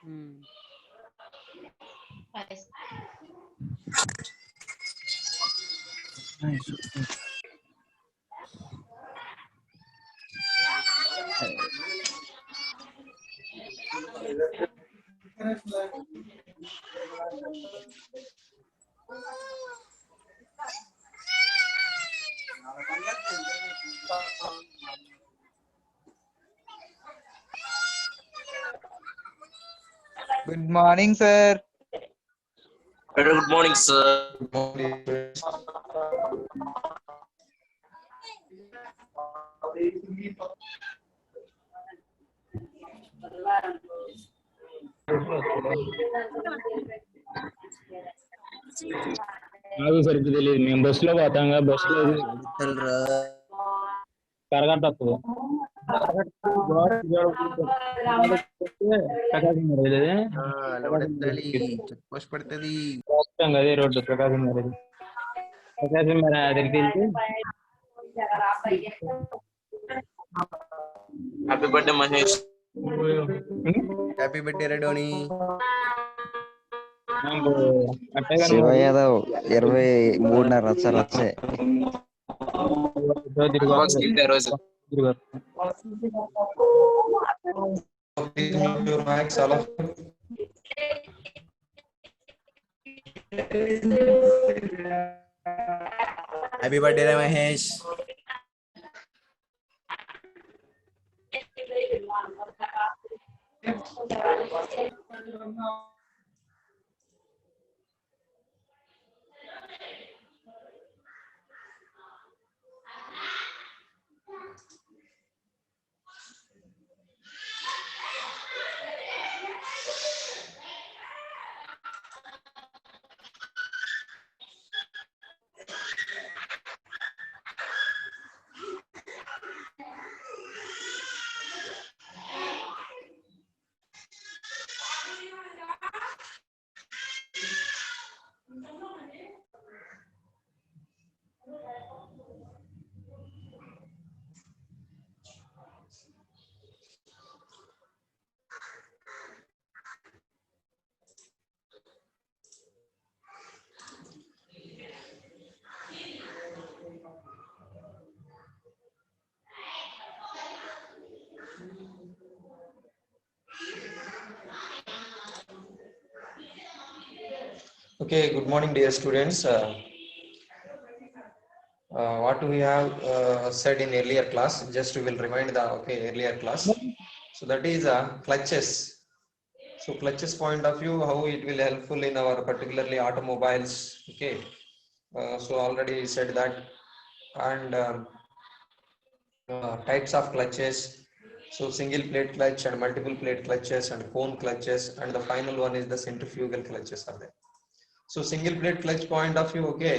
Hmm. Nice. Good morning, sir. Very good morning, sir. Good morning. నాకు సరిగ్గా తెలియదు. మేము బస్సులో పోతాం కదా, బస్సులో కరగట్ట వస్తుంది. ప్రకాశం పడుతుంది అదే రోడ్డు ప్రకాశం గారి ప్రకాశం గారి దగ్గరికి వెళ్తే happy birthday Mahesh. Happy birthday రెడోని. శివ యాదవ్ 23:30 రచ్చే రోజు happy birthday Mahesh. Okay, good morning, dear students. What we have said in earlier class, just we will remind the earlier class. So that is clutches. So clutches point of view, how it will helpful in our particularly automobiles. Okay, so already said that, and types of clutches. So single plate clutch and multiple plate clutches and cone clutches, and the final one is the centrifugal clutches are there. So single plate clutch point of view, okay,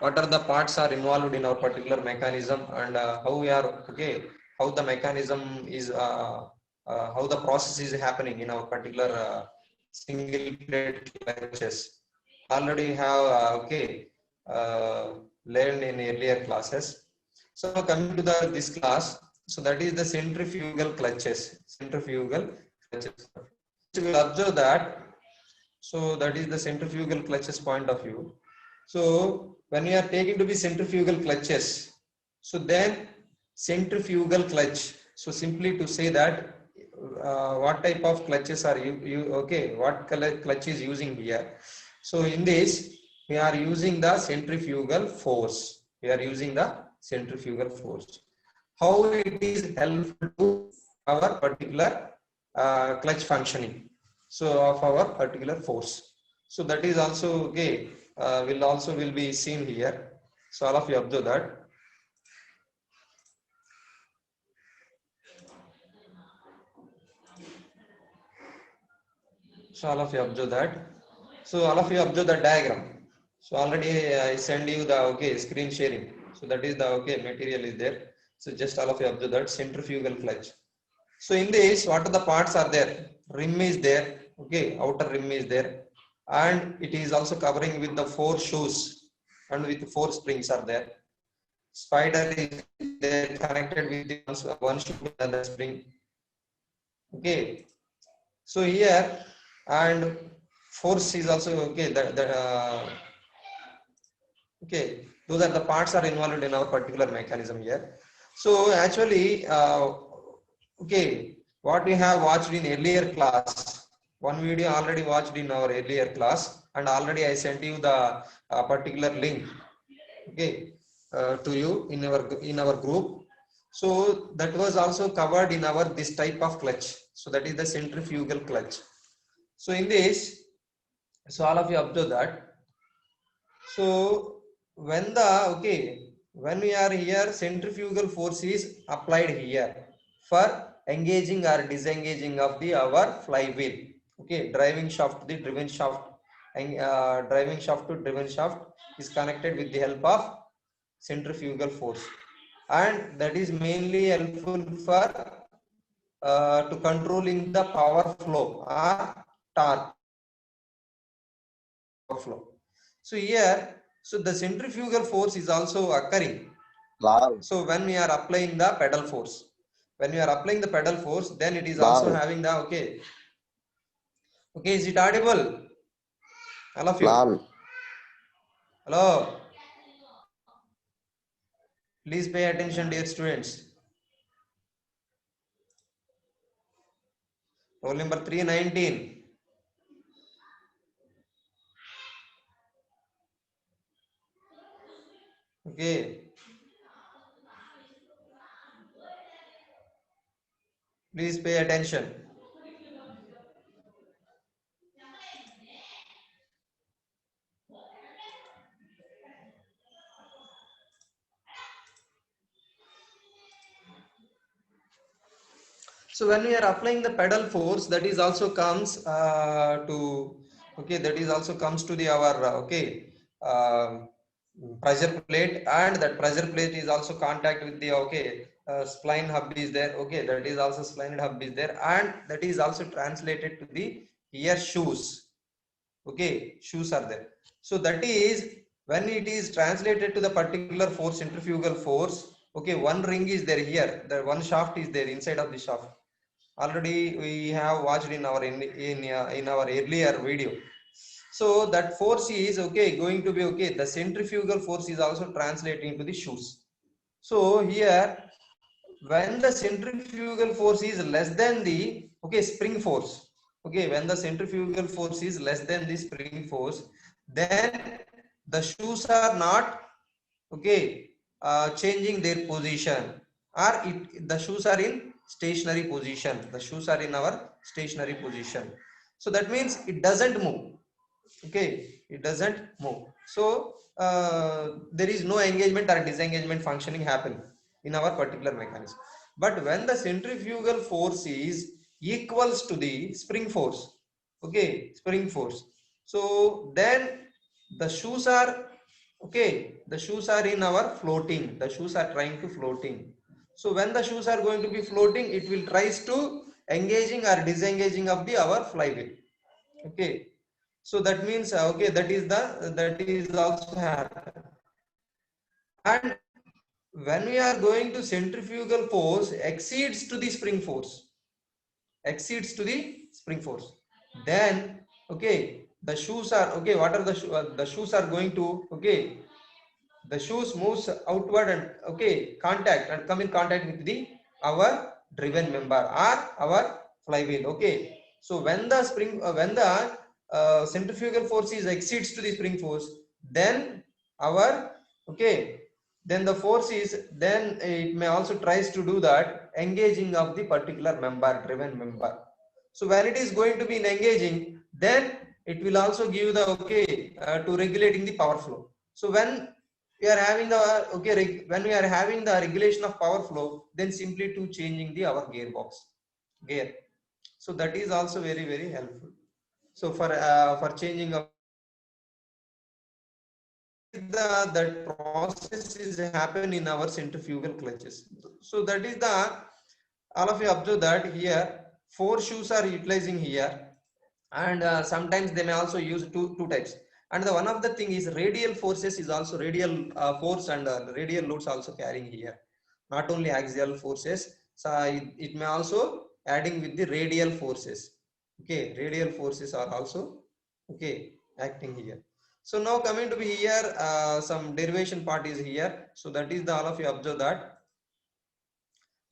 what are the parts are involved in our particular mechanism, and how we are, okay, how the mechanism is, how the process is happening in our particular single plate clutches. Already have learned in earlier classes. So coming to this class, so that is the centrifugal clutches. Centrifugal clutches. So we will observe that. So that is the centrifugal clutches point of view. So when we are taking to be centrifugal clutches, so then centrifugal clutch. So simply to say that what type of clutches are you okay, what clutch is using here. So in this we are using the centrifugal force. We are using the centrifugal force. How it is helpful to our particular clutch functioning. So of our particular force. So that is also okay, will be seen here. So all of you observe that. So all of you observe that. So all of you observe the diagram. So already I send you the screen sharing. So that is the material is there. So just all of you observe that centrifugal clutch. So in this, what are the parts are there? Rim is there, okay, outer rim is there, and it is also covering with the 4 shoes and with 4 springs are there. Spider is there connected with the one shoe and the spring. Okay, So here, and force is also okay. Okay, those are the parts are involved in our particular mechanism here. So actually, okay, what we have watched in earlier class, one video already watched in our earlier class, and already I sent you the particular link, okay, to you in our group. So that was also covered in our this type of clutch. So that is the centrifugal clutch. So in this, so all of you observe that. So when we are here, centrifugal force is applied here for engaging or disengaging of the our flywheel. Okay, driving shaft to the driven shaft, and driving shaft to driven shaft is connected with the help of centrifugal force, and that is mainly helpful for to controlling the power flow or torque flow. So here, so the centrifugal force is also occurring. Wow. So when we are applying the pedal force, then it is Wow. also having the okay, is it audible? All of you. Lol. Hello. Please pay attention, dear students. Roll number 319. Okay. Please pay attention. So when we are applying the pedal force, that is also comes to the our pressure plate, and that pressure plate is also contact with the spline hub is there. Okay, that is also spline hub is there, and that is also translated to the here shoes. Okay, shoes are there. So that is when it is translated to the particular force, centrifugal force. Okay, one ring is there here. The one shaft is there inside of the shaft. Already we have watched in our in our earlier video. So that force is going to be the centrifugal force is also translating to the shoes. So here, when the centrifugal force is less than the spring force, when the centrifugal force is less than the spring force, then the shoes are not changing their position, or the shoes are in stationary position. The shoes are in our stationary position. So that means it doesn't move. It doesn't move. So there is no engagement or disengagement functioning happen in our particular mechanism. But when the centrifugal force is equals to the spring force, spring force, so then the shoes are the shoes are in our floating. The shoes are trying to floating. So when the shoes are going to be floating, it will tries to engaging or disengaging of the our flywheel. So that means that is also happen. And when we are going to centrifugal force exceeds to the spring force, then the shoes are what are the shoes are going to the shoes moves outward and contact and come in contact with the our driven member or our flywheel. So when the spring when the centrifugal force is exceeds to the spring force, then our then the force is then it may also tries to do that engaging of the particular member, driven member. So when it is going to be in engaging, then it will also give the to regulating the power flow. So when we are having the when we are having the regulation of power flow, then simply to changing the our gearbox gear. So that is also very, very helpful. So for changing of that process is happen in our centrifugal clutches. So that is the all of you observe that here 4 shoes are utilizing here, and sometimes they may also use two types. And the one of the thing is radial forces is also radial force, and radial loads also carrying here, not only axial forces. So it may also adding with the radial forces. Okay, radial forces are also okay acting here. So now coming to be here, some derivation part is here. So that is the all of you observe that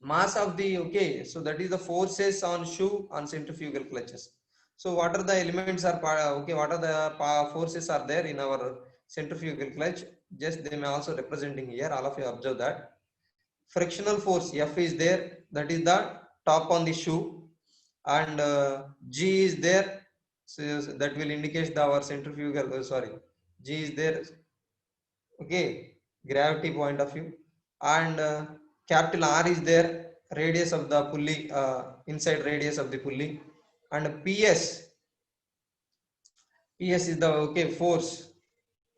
mass of the okay. So that is the forces on shoe on centrifugal clutches. So what are the elements are okay? What are the forces are there in our centrifugal clutch? Just they may also representing here. All of you observe that frictional force F is there. That is the top on the shoe, and G is there. So that will indicate our centrifugal. Sorry, G is there. Okay, gravity point of view, and capital R is there. Radius of the pulley, inside radius of the pulley, and PS is the okay force.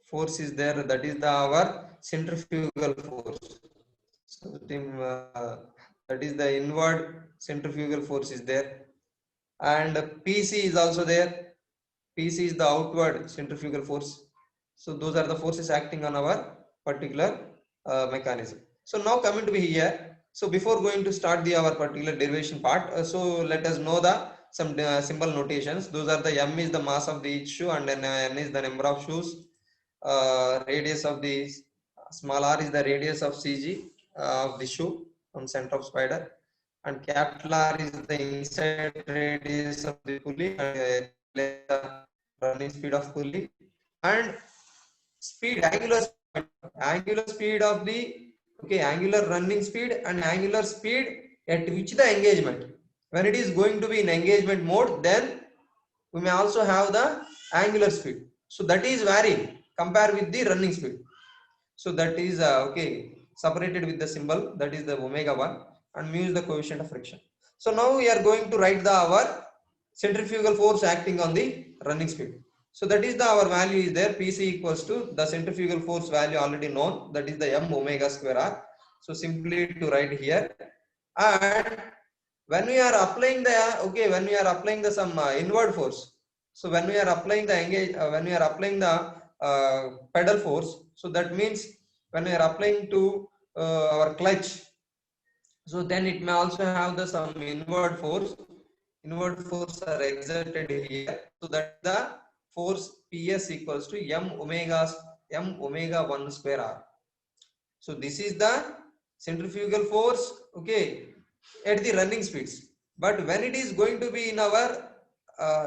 Force is there. That is the our centrifugal force. So that is the inward centrifugal force is there, and PC is also there. PC is the outward centrifugal force. So those are the forces acting on our particular mechanism. So now coming to be here. So before going to start the our particular derivation part, so let us know the some symbol notations. Those are the M is the mass of the each shoe, and then N is the number of shoes. Radius of the small r is the radius of CG of the shoe on center of spider, and capital R is the inside radius of the pulley, and the running speed of pulley, and speed angular speed of the okay angular running speed and angular speed at which the engagement. When it is going to be in engagement mode, then we may also have the angular speed. So that is varying compared with the running speed. So that is okay separated with the symbol, that is the omega 1, and mu is the coefficient of friction. So now we are going to write the our centrifugal force acting on the running speed. So that is the our value is there. PC equals to the centrifugal force value already known, that is the m omega square r. So simply to write here, and when we are applying the okay when we are applying the some inward force. So when we are applying the when we are applying the pedal force, so that means when we are applying to our clutch, so then it may also have the some inward force. Inward force are exerted here, so that the force PS equals to m omega 1 square r. So this is the centrifugal force okay at the running speeds. But when it is going to be in our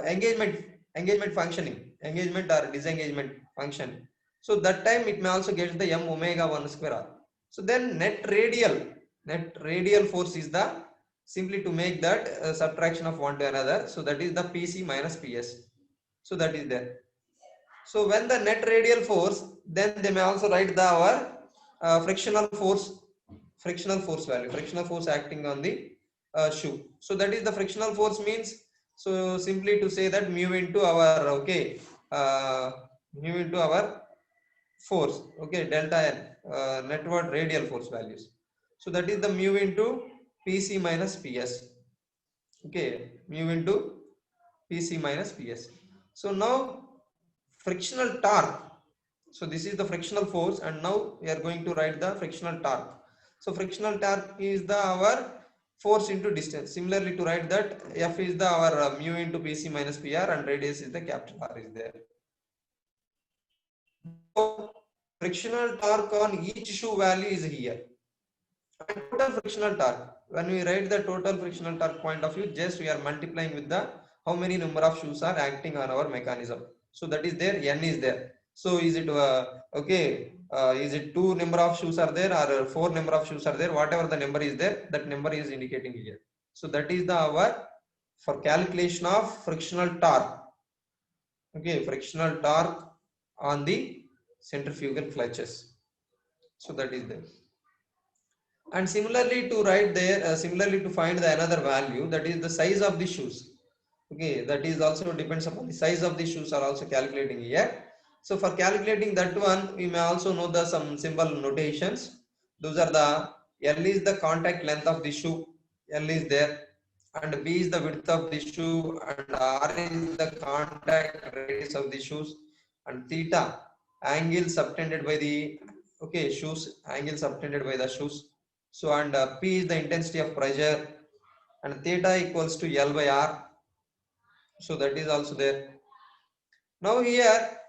engagement functioning, engagement or disengagement function, so that time it may also get the m omega 1 square r. So then net radial force is the simply to make that subtraction of one to another. So that is the PC minus PS. So that is there. So when the net radial force, then they may also write the our frictional force value, frictional force acting on the shoe. So that is the frictional force means, so simply to say that mu into our okay mu into our force, okay, delta n netward radial force values. So that is the mu into PC minus PS. Okay, mu into PC minus PS. So now frictional torque. So this is the frictional force, and now we are going to write the frictional torque. So frictional torque is the our force into distance. Similarly, to write that F is the our mu into PC minus PR, and radius is the capital R is there. So frictional torque on each shoe value is here. And total frictional torque. When we write the total frictional torque point of view, just we are multiplying with the how many number of shoes are acting on our mechanism. So that is there, N is there. So is it okay? Is it 2 number of shoes are there, or 4 number of shoes are there? Whatever the number is there, that number is indicating here. So that is the our for calculation of frictional torque. Okay, frictional torque on the centrifugal clutches. So that is there. And similarly to write there, similarly to find the another value, that is the size of the shoes. Okay, that is also depends upon the size of the shoes are also calculating here. So for calculating that one, we may also know the some symbol notations. Those are the L is the contact length of the shoe, L is there, and B is the width of the shoe, and R is the contact radius of the shoes, and theta angle subtended by the okay shoes, angle subtended by the shoes. So and P is the intensity of pressure, and theta equals to L by R. So that is also there. Now here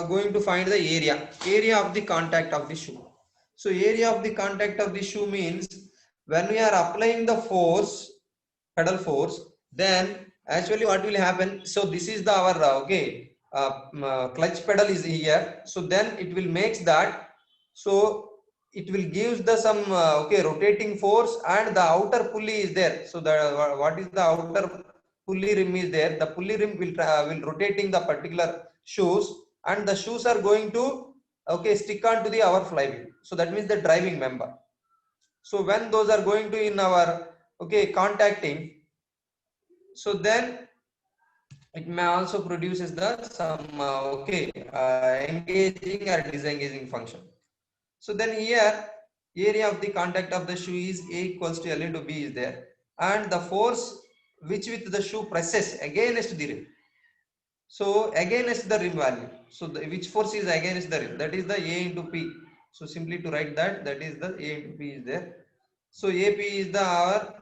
going to find the area of the contact of the shoe. So area of the contact of the shoe means when we are applying the force, pedal force, then actually what will happen? So this is the our clutch pedal is here. So then it will makes that. So it will gives the some rotating force, and the outer pulley is there. So the what is the outer pulley rim is there. The pulley rim will rotating the particular shoes, and the shoes are going to stick on to the our flywheel. So that means the driving member. So when those are going to in our contacting, so then it may also produces the some engaging or disengaging function. So then here area of the contact of the shoe is A equals to L into B is there, and the force which with the shoe presses against the rim. So against the rim value. So which force is against the rim? That is the A into P. So simply to write that, that is the A into P is there. So AP is the our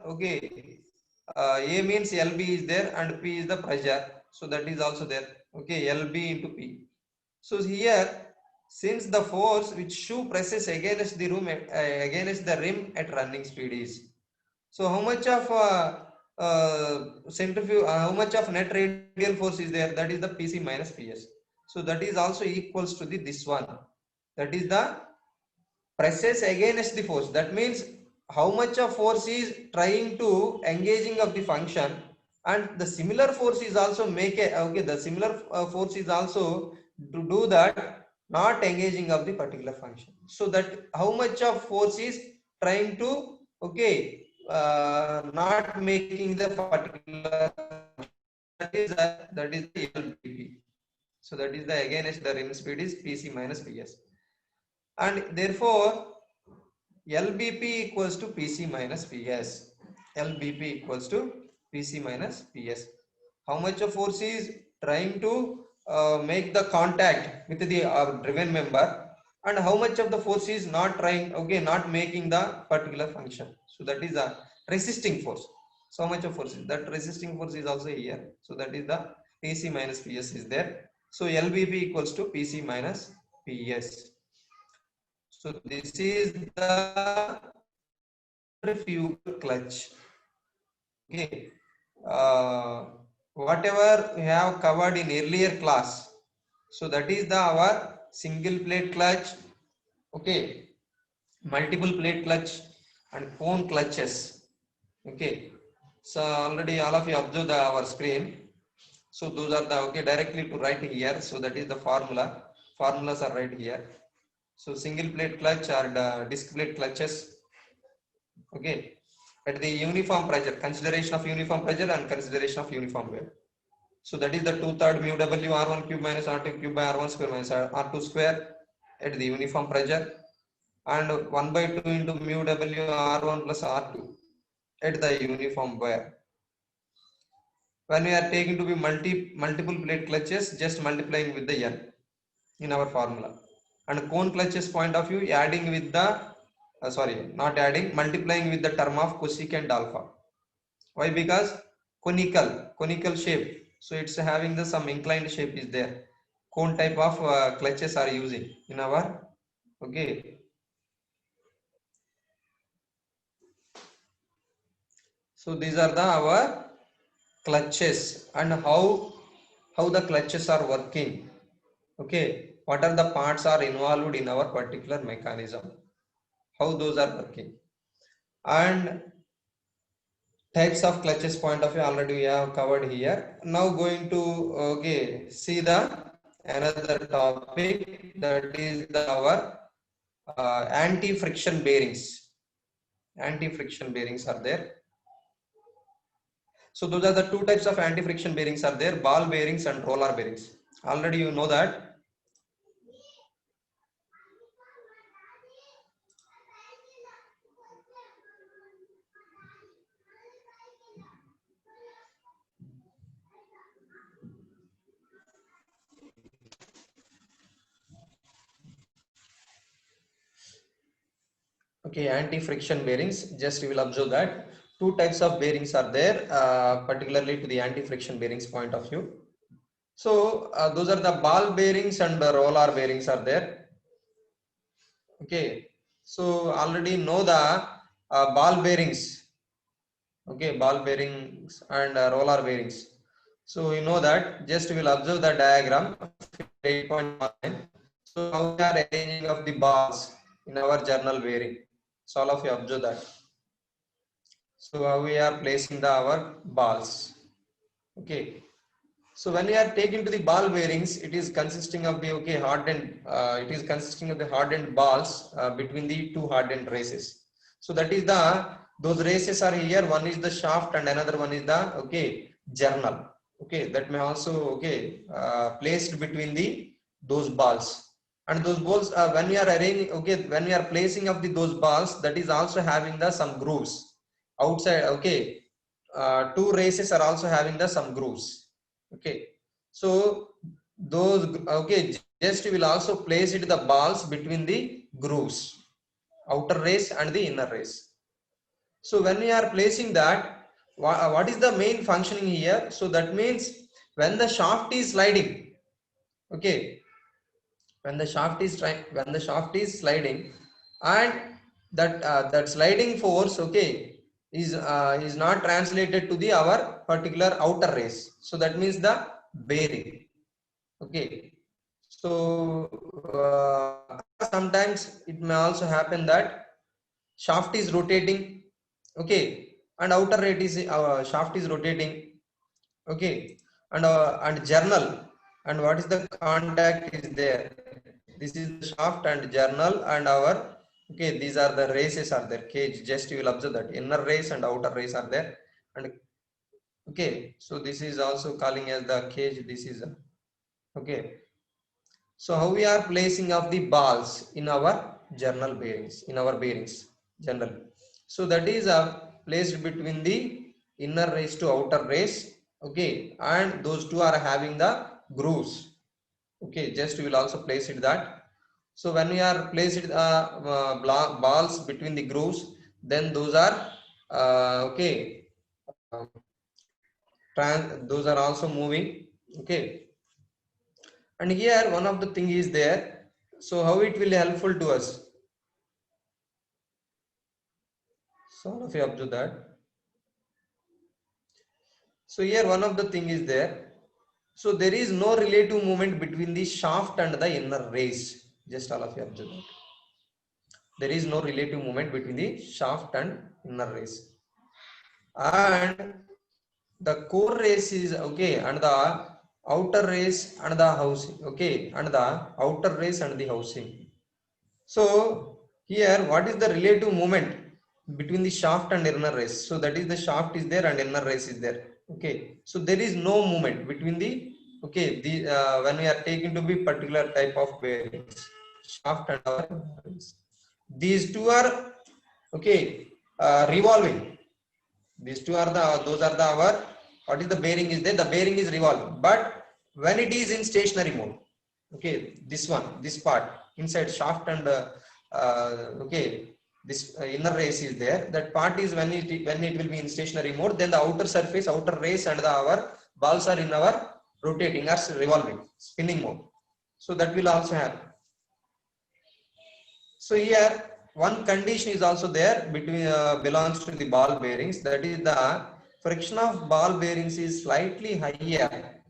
A means LB is there and P is the pressure. So that is also there. LB into P. So here, since the force which shoe presses against the rim at running speed is, so how much of centrifuge, how much of net radial force is there? That is the PC minus PS. So that is also equals to this one. That is the presses against the force. That means how much of force is trying to engaging of the function, and the similar force is also the similar force is also to do that not engaging of the particular function. So that how much of force is trying to not making the particular, that is the LBP. So that is the against the rim speed is PC minus PS, and therefore LBP equals to PC minus PS. LBP equals to PC minus PS. How much of force is trying to make the contact with the driven member, and how much of the force is not trying, not making the particular function. So that is the resisting force. So how much of force is that? Resisting force is also here. So that is the PC minus PS is there. So LBP equals to PC minus PS. So this is the centrifugal clutch. Whatever we have covered in earlier class. So that is the our single plate clutch, multiple plate clutch, and cone clutches. So already all of you observe our screen. So those are the directly to write here. So that is the formula. Formulas are right here. So single plate clutch or the disc plate clutches. At the uniform pressure, consideration of uniform pressure and consideration of uniform weight. So that is the 2/3 mu W R1 cube minus R2 cube by R1 square minus R2 square at the uniform pressure, and 1/2 into mu W R1 plus R2 at the uniform wear. When we are taking to be multiple plate clutches, just multiplying with the N in our formula. And cone clutches point of view, adding with the multiplying with the term of cosecant alpha. Why? Because conical shape. So it's having the some inclined shape is there. Cone type of clutches are using in our So these are the our clutches, and how the clutches are working. What are the parts are involved in our particular mechanism? How those are working, and types of clutches point of view already we have covered here. Now going to see the another topic, that is our anti-friction bearings. Anti-friction bearings are there. So those are the two types of anti-friction bearings are there: ball bearings and roller bearings. Already you know that. Anti-friction bearings, just you will observe that two types of bearings are there, particularly to the anti-friction bearings point of view. So those are the ball bearings and the roller bearings are there. Okay, so already know the ball bearings. Okay, ball bearings and roller bearings. So you know that. Just we will observe the diagram 8.9. So how we are arranging of the balls in our journal bearing. So all of you observe that. So how we are placing our balls. Okay. So when we are taking to the ball bearings, it is consisting of the hardened. It is consisting of the hardened balls between the two hardened races. So that is those races are here. One is the shaft and another one is the journal. Okay, that may also placed between those balls. And those balls when we are arranging, when we are placing of those balls, that is also having some grooves outside. Okay, two races are also having some grooves. Okay, so those just will also place it the balls between the grooves, outer race and the inner race. So when we are placing that, what is the main functioning here? So that means when the shaft is sliding, okay, when the shaft is sliding, and that sliding force, is not translated to the our particular outer race. So that means the bearing. Okay, so sometimes it may also happen that shaft is rotating, okay, and outer rate is shaft is rotating, okay, and journal, and what is the contact is there. This is the shaft and journal and our these are the races are there, cage. Just you will observe that inner race and outer race are there, and so this is also calling as the cage. This is so how we are placing of the balls in our journal bearings, in our bearings general. So that is placed between the inner race to outer race, and those two are having the grooves. Just we will also place it that. So when we are placed balls between the grooves, then those are those are also moving. And here one of the thing is there. So how it will helpful to us? So all of you observe that. So here one of the thing is there. So there is no relative movement between the shaft and the inner race. Just all of you observe that. There is no relative movement between the shaft and inner race. And the core race is and the outer race and the housing, and the outer race and the housing. So here what is the relative movement between the shaft and inner race? So that is the shaft is there and inner race is there. So there is no movement between the when we are taking to be particular type of bearings, shaft and our race. These two are revolving. These two are those are our what is the bearing is there? The bearing is revolving, but when it is in stationary mode, this part inside shaft and this inner race is there. That part is when it will be in stationary mode. Then the outer surface, outer race, and our balls are in our rotating or revolving, spinning mode. So that will also happen. So here one condition is also there between belongs to the ball bearings. That is the friction of ball bearings is slightly higher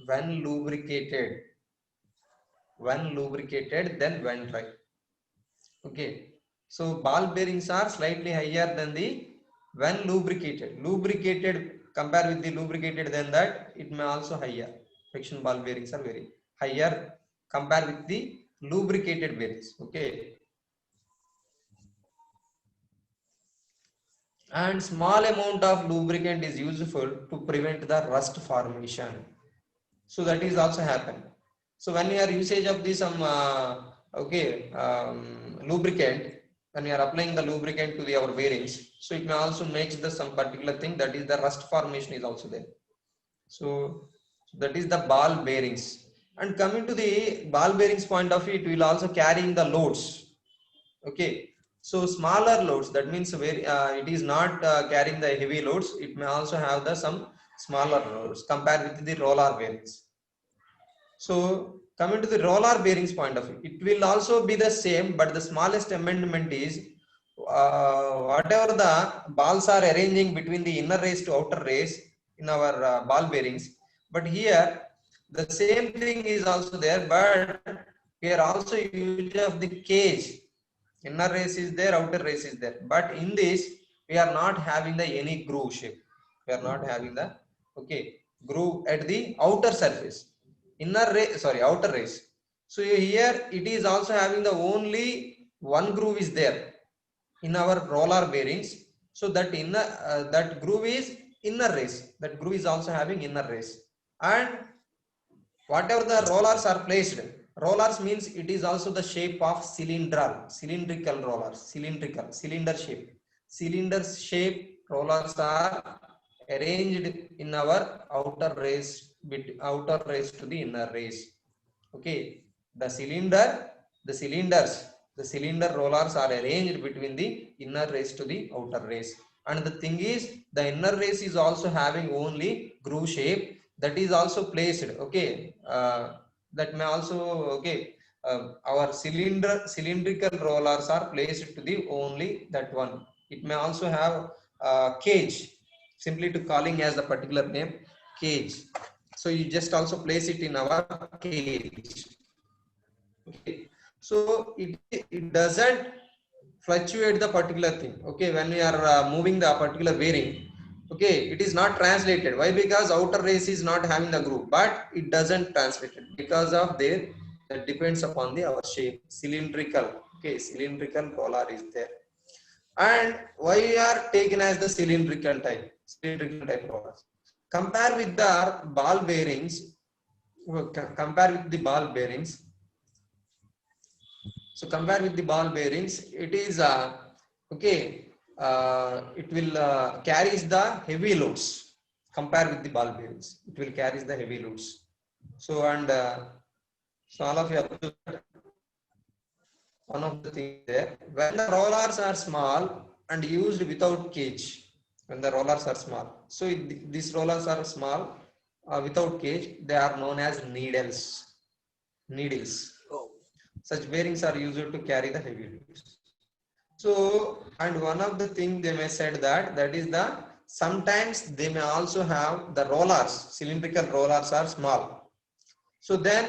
when lubricated than when dry. So ball bearings are slightly higher than the when lubricated compare with the lubricated, than that it may also higher. Friction ball bearings are very higher compare with the lubricated bearings. And small amount of lubricant is useful to prevent the rust formation. So that is also happen. So when we are usage of this lubricant, when we are applying the lubricant to our bearings, so it may also make some particular thing, that is the rust formation is also there. So that is the ball bearings. And coming to the ball bearings point of view, it will also carrying the loads. So smaller loads, that means where it is not carrying the heavy loads, it may also have the some smaller loads compared with the roller bearings. So coming to the roller bearings point of view, it will also be the same, but the smallest amendment is whatever the balls are arranging between the inner race to outer race in our ball bearings. But here the same thing is also there, but here also use of the cage. Inner race is there, outer race is there. But in this, we are not having the any groove shape. We are not having the groove at the outer surface. Inner race, sorry, outer race. So here it is also having the only one groove is there in our roller bearings. So that inner that groove is inner race. That groove is also having inner race. And whatever the rollers are placed, rollers means it is also the shape of cylindrical rollers, cylinder shape rollers are arranged in our outer race to the inner race. Okay, the cylinder rollers are arranged between the inner race to the outer race. And the thing is, the inner race is also having only groove shape, that is also placed. Okay, that may also our cylindrical rollers are placed to the only that one. It may also have cage, simply to calling as the particular name cage. So you just also place it in our cage. Okay, so it doesn't fluctuate the particular thing. Okay, when we are moving the particular bearing, okay, it is not translated. Why? Because outer race is not having the groove, but it doesn't translate it because of their, that depends upon the our shape, cylindrical. Okay, cylindrical roller is there. And why we are taken as the cylindrical type rollers? Compare with the ball bearings. Compare with the ball bearings. So compare with the ball bearings, it is it will carries the heavy loads. Compare with the ball bearings, it will carries the heavy loads. So and so all of you observe that one of the things there, when the rollers are small and used without cage, when the rollers are small, so these rollers are small without cage, they are known as needles. Such bearings are used to carry the heavy loads. So, and one of the thing they may said that is the sometimes they may also have the rollers, cylindrical rollers are small. So then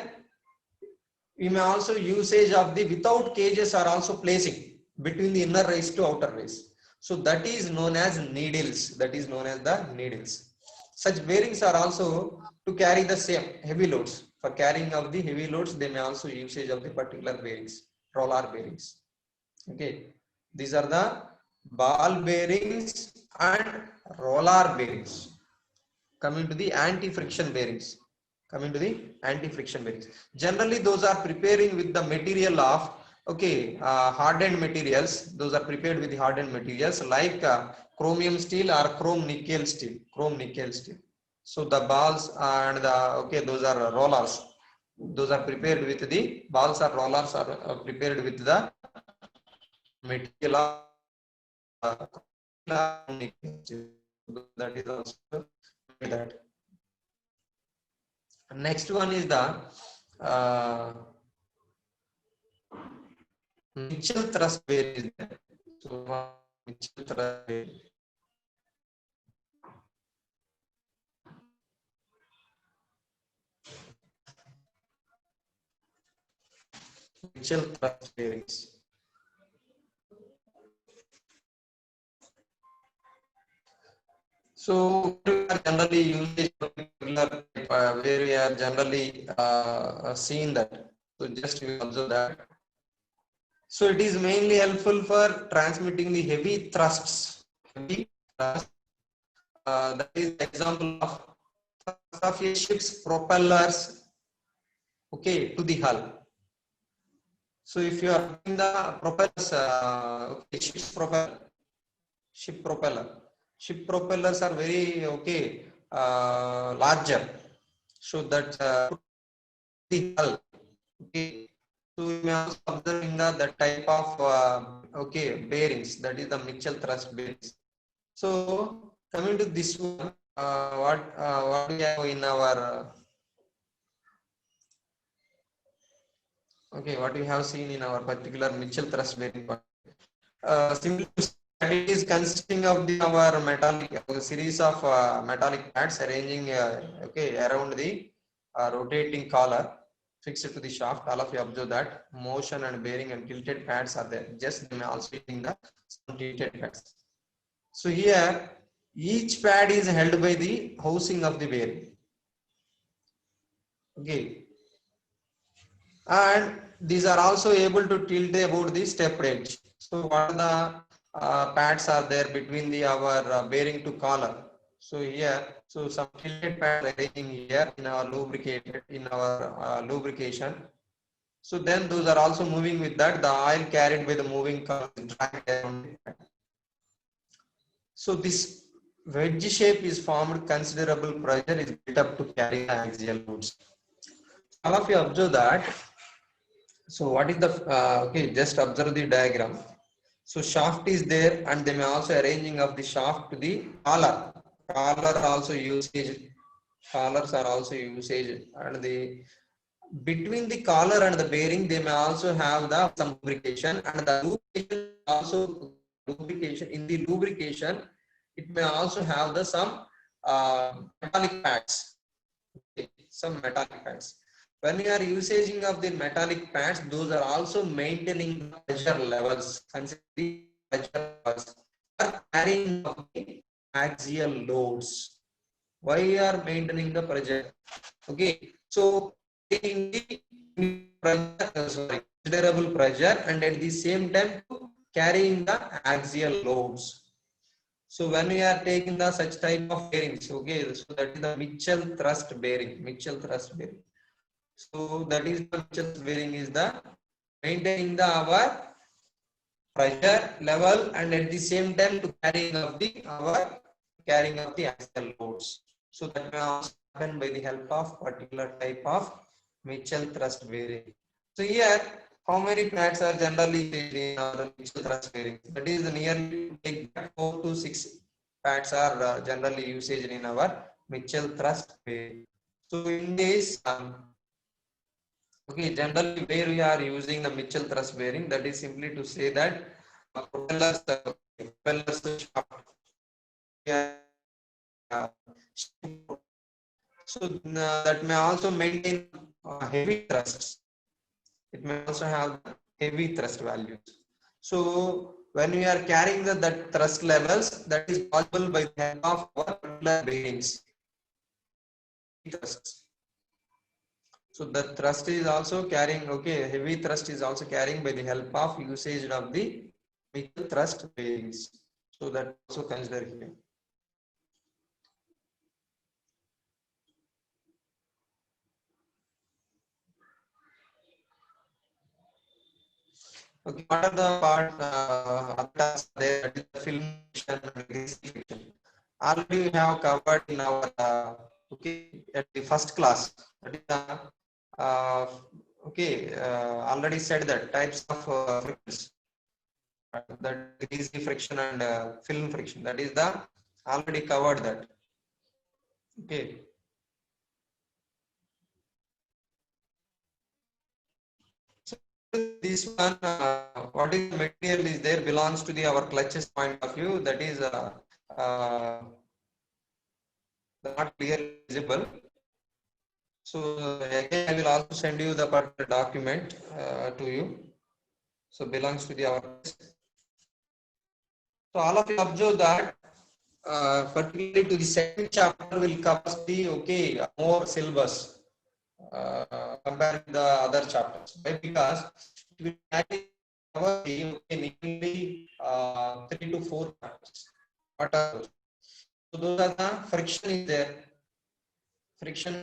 we may also usage of the without cages are also placing between the inner race to outer race. So that is known as needles. That is known as the needles. Such bearings are also to carry the same heavy loads. For carrying of the heavy loads, they may also usage of the particular bearings, roller bearings. Okay, these are the ball bearings and roller bearings. Coming to the anti-friction bearings. Generally, those are preparing with the material of hardened materials. Those are prepared with the hardened materials like chromium steel or chrome nickel steel. So the balls and the those are rollers. Those are prepared with the balls or rollers are prepared with the material of that is also that. Next one is the Mitchell thrust bearing. So Mitchell thrust bearing. Mitchell thrust bearings. So we are generally using where we are generally seeing that. So just we observe that. So it is mainly helpful for transmitting the heavy thrusts. That is example of thrust of a ship's propellers. Okay, to the hull. So if you are doing the propellers, ship propellers are very larger. So that the hull. Okay, So you may also observe in the type of bearings, that is the Mitchell thrust bearings. So coming to this one, what we have in our what we have seen in our particular Mitchell thrust bearing. Simply, it is consisting of our metallic series of metallic pads arranging around the rotating collar fixed to the shaft. All of you observe that motion and bearing and tilted pads are there. Just they may also using the some tilted pads. So here each pad is held by the housing of the bearing. Okay, and these are also able to tilt about the step edge. So what are the pads are there between the our bearing to collar. So here, so some tilted pads arranging here in our lubricated in our lubrication. So then those are also moving with that the oil carried by the moving collar is dragged around the pad. So this wedge shape is formed, considerable pressure is built up to carry the axial loads. All of you observe that. So what is the just observe the diagram. So shaft is there and they may also arranging of the shaft to the collar. Collar also usage. Collars are also usage, and the between the collar and the bearing they may also have the some lubrication, and the lubrication also lubrication in the lubrication it may also have the some metallic pads. Some metallic pads. When you are using of the metallic pads, those are also maintaining the pressure levels, considering pressure levels, are carrying of the axial loads. Why you are maintaining the pressure? Okay, so in the pressure, considerable pressure, and at the same time carrying the axial loads. So when we are taking the such type of bearings, okay, so that is the Mitchell thrust bearing. Mitchell thrust bearing. So that is the Mitchell bearing is the maintaining the our pressure level and at the same time to carrying of the our carrying of the axial loads. So that may also happen by the help of particular type of Mitchell thrust bearing. So here, how many pads are generally used in our Mitchell thrust bearing? That is nearly like 4 to 6 pads are generally used in our Mitchell thrust bearing. So in this, generally where we are using the Mitchell thrust bearing, that is simply to say that propellers shaft. So that may also maintain heavy thrusts. It may also have heavy thrust values. So when we are carrying that thrust levels, that is possible by the help of our particular bearings. Thrusts. So the thrust is also carrying, heavy thrust is also carrying by the help of usage of the Mitchell thrust bearings. So that also consider here. Okay, what are the parts there? That is the film and fiction. Already we have covered in our at the first class. That is already said that types of frictions. That greasy friction and film friction. That is the already covered that. Okay. So this one, what is the material is there belongs to the our clutches point of view. That is not clearly visible. So again, I will also send you the particular document to you. So belongs to the our. So all of you observe that particularly to the second chapter will cover the more syllabus compared to the other chapters. Why? Because it will cover the mainly 3 to 4 chapters. What are those? So those are the friction is there. Friction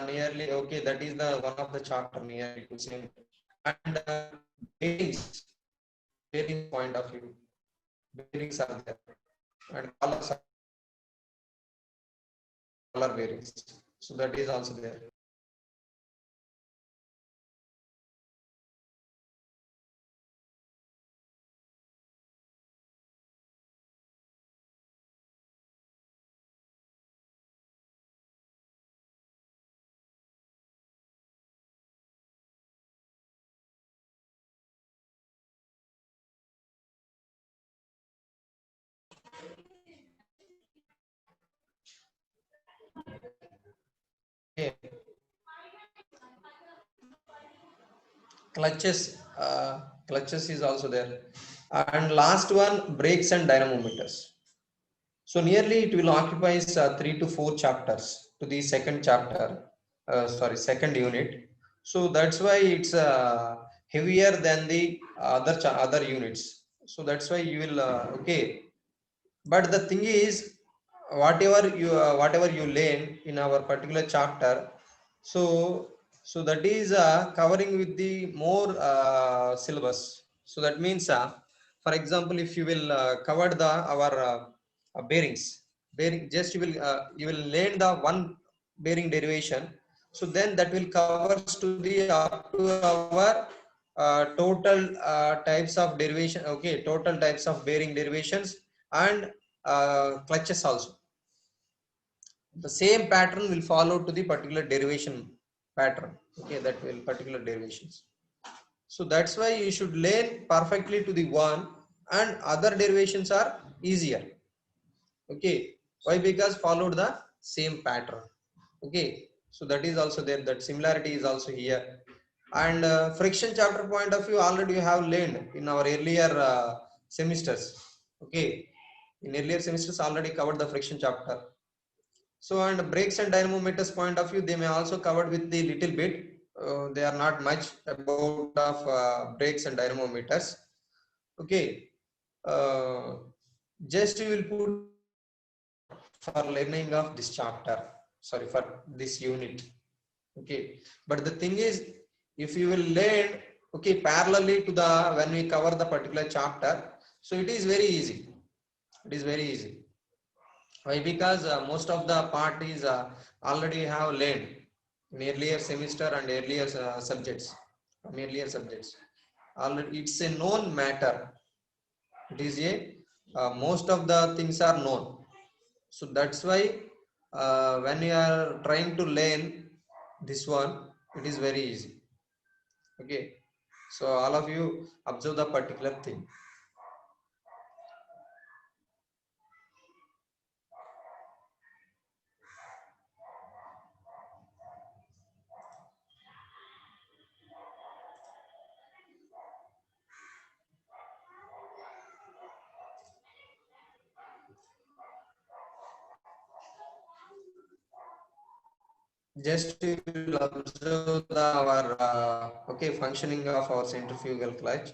nearly that is the one of the chapter nearly to same. And bearings point of view, bearings are there and color bearings, so that is also there. clutches, clutches is also there, and last one brakes and dynamometers. So nearly it will occupies 3 to 4 chapters to the second chapter, second unit. So that's why it's heavier than the other units. So that's why you will okay. But the thing is, whatever you learn in our particular chapter, so that is covering with the more syllabus. So that means for example, if you will cover the our bearing, just you will learn the one bearing derivation. So then that will covers to the up to our total types of derivation, okay, total types of bearing derivations and clutches also. The same pattern will follow to the particular derivation pattern, okay, that will particular derivations. So that's why you should learn perfectly to the one, and other derivations are easier, okay. Why? Because followed the same pattern, okay. So that is also there, that similarity is also here. And friction chapter point of view, already you have learned in our earlier semesters, okay. In earlier semesters already covered the friction chapter. So, and brakes and dynamometers point of view, they may also covered with the little bit. They are not much about of brakes and dynamometers. Okay. Just we will put for learning of this chapter. Sorry, for this unit. Okay. But the thing is, if you will learn, okay, parallelly to the when we cover the particular chapter, so it is very easy. It is very easy. Why? Because most of the part is already have learned in earlier semester and earlier subjects, from earlier subjects. Already it's a known matter. It is a most of the things are known. So that's why when you are trying to learn this one, it is very easy. Okay. So all of you observe the particular thing. Just we will observe our okay, functioning of our centrifugal clutch.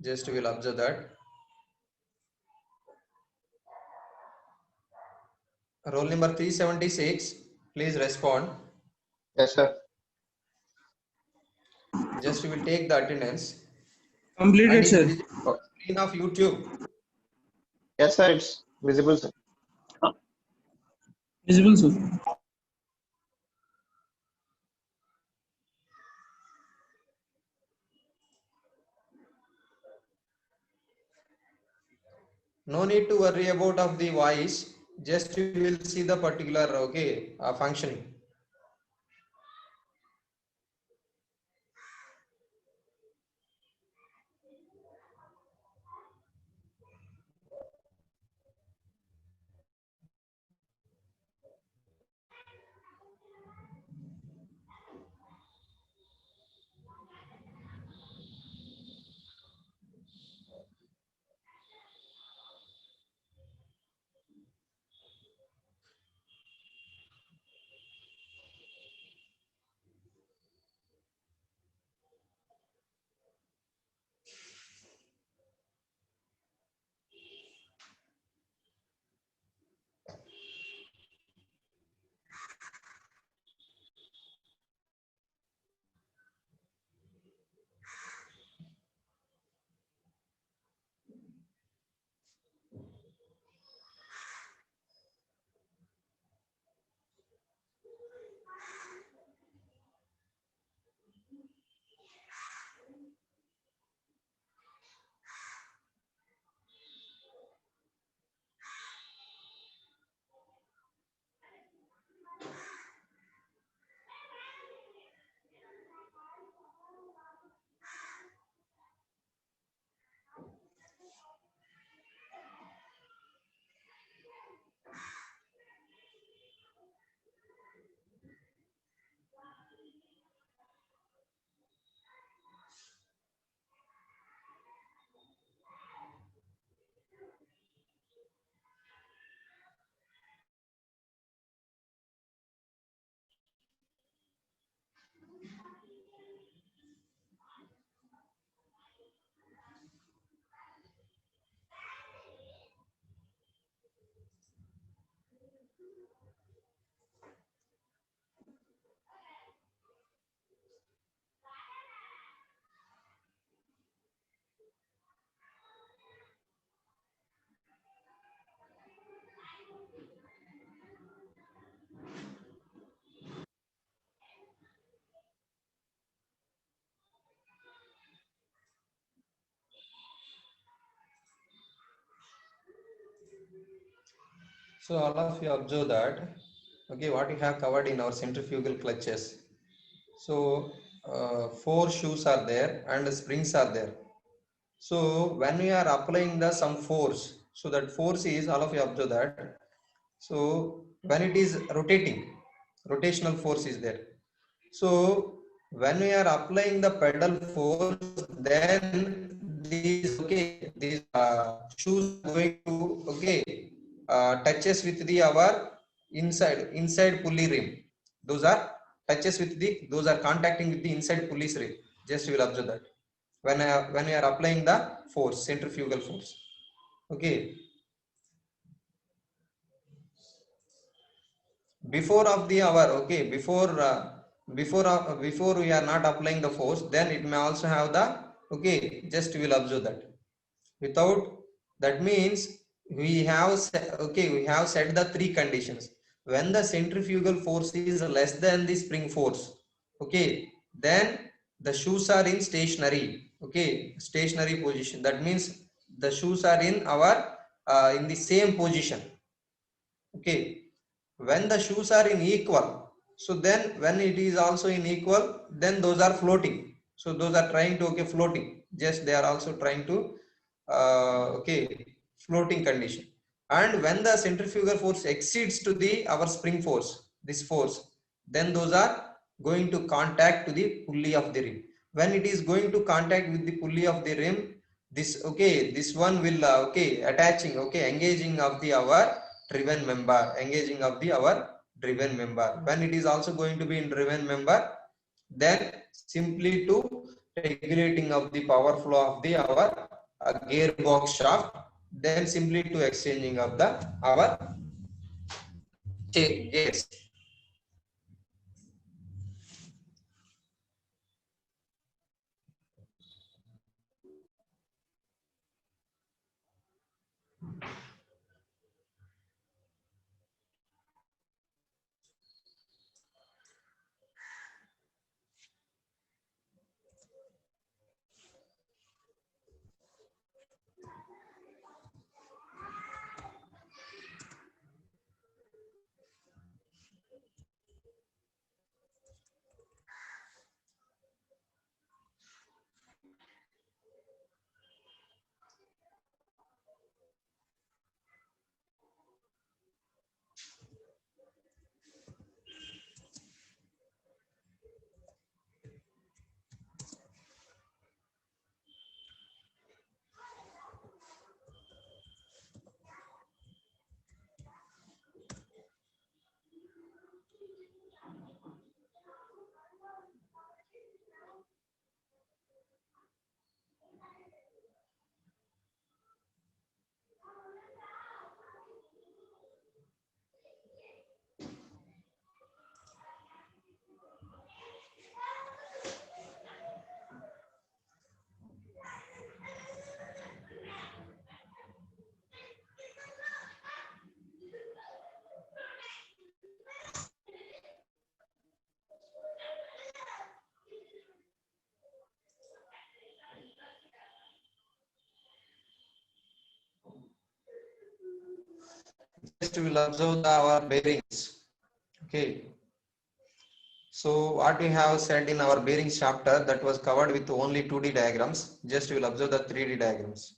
Just we will observe that. Roll number 376, please respond. Yes, sir. Just we will take the attendance. And Completed, is sir. visible screen of YouTube. Yes, sir. It's visible, sir. Visible, sir. No need to worry about of the voice. Just you will see the particular okay functioning. So all of you observe that, okay, what we have covered in our centrifugal clutches. So 4 shoes are there and the springs are there. So when we are applying the some force, so that force is, all of you observe that. So when it is rotating, rotational force is there. So when we are applying the pedal force, then these shoes are going to touches with the our inside pulley rim. Those are touches with the, those are contacting with the inside pulley rim. Just you will observe that when we are applying the force, centrifugal force. Okay. Before of the hour, okay, before we are not applying the force, then it may also have the, okay, just we will observe that. Without, that means we have we have set the 3 conditions. When the centrifugal force is less than the spring force, okay, then the shoes are in stationary, okay, stationary position. That means the shoes are in our in the same position, okay. When the shoes are in equal, so then when it is also in equal, then those are floating. So those are trying to, okay, floating, just they are also trying to floating condition. And when the centrifugal force exceeds to the our spring force, this force, then those are going to contact to the pulley of the rim. When it is going to contact with the pulley of the rim, this, okay, this one will attaching, okay, engaging of the our driven member, engaging of the our driven member. When it is also going to be in driven member, then simply to regulating of the power flow of the our gearbox shaft, then simply to exchanging of the our gears. Just we will observe our bearings, okay. So what we have said in our bearings chapter, that was covered with only 2D diagrams. Just we will observe the 3D diagrams.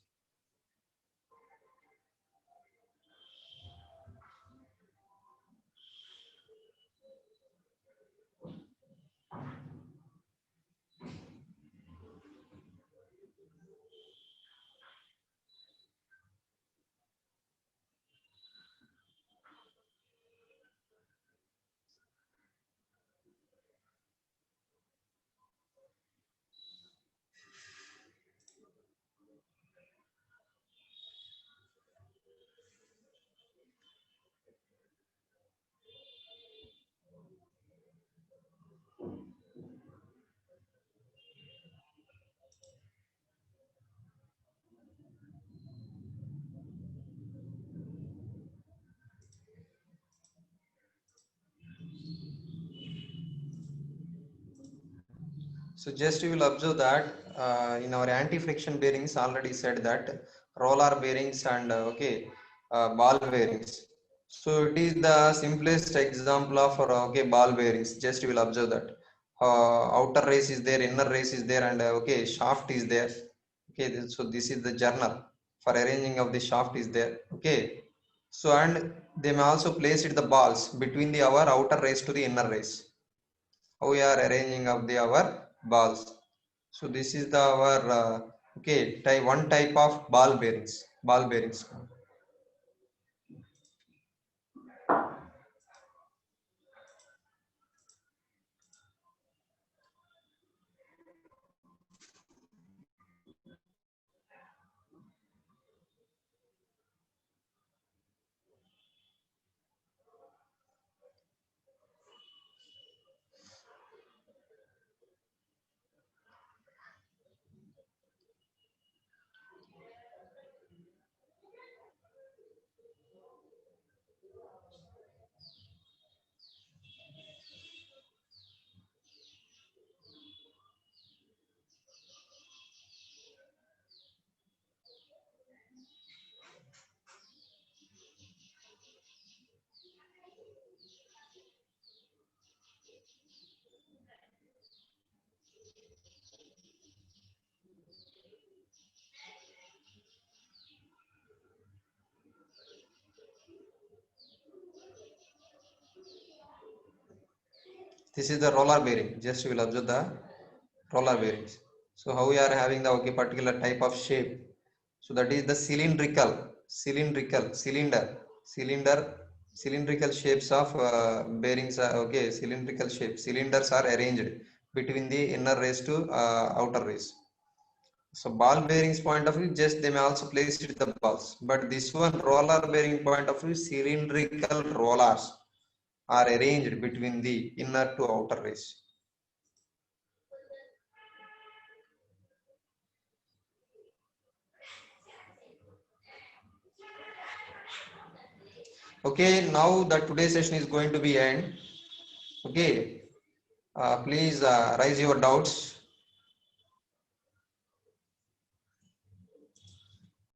So just you will observe that in our anti-friction bearings already said that roller bearings and ball bearings. So it is the simplest example of okay ball bearings. Just you will observe that outer race is there, inner race is there, and okay shaft is there. Okay, so this is the journal for arranging of the shaft is there. Okay, so and they may also place it the balls between the our outer race to the inner race. How we are arranging of the our balls. So this is the our okay one type of ball bearings. Ball bearings. This is the roller bearing. Just you will observe the roller bearings. So how we are having the okay particular type of shape. So that is the cylindrical shapes of bearings. Are, okay, cylindrical shape. Cylinders are arranged between the inner race to outer race. So ball bearings point of view, just they may also place it the balls. But this one roller bearing point of view, cylindrical rollers are arranged between the inner to outer race. Okay, now the today's session is going to be end. Okay, please raise your doubts.